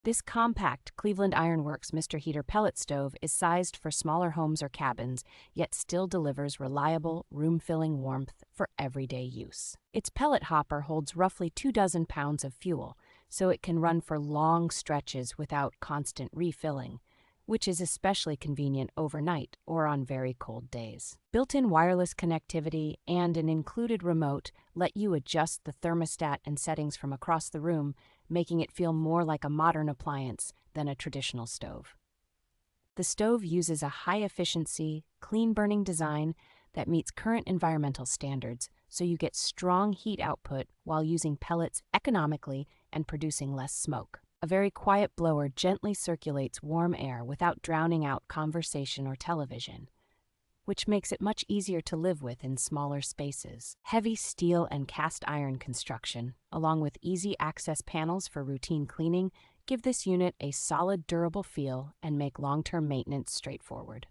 This compact Cleveland Ironworks Mr. Heater pellet stove is sized for smaller homes or cabins, yet still delivers reliable, room-filling warmth for everyday use. Its pellet hopper holds roughly 24 pounds of fuel, so it can run for long stretches without constant refilling, which is especially convenient overnight or on very cold days. Built-in wireless connectivity and an included remote let you adjust the thermostat and settings from across the room, making it feel more like a modern appliance than a traditional stove. The stove uses a high-efficiency, clean-burning design that meets current environmental standards, so you get strong heat output while using pellets economically and producing less smoke. A very quiet blower gently circulates warm air without drowning out conversation or television, which makes it much easier to live with in smaller spaces. Heavy steel and cast iron construction, along with easy access panels for routine cleaning, give this unit a solid, durable feel and make long-term maintenance straightforward.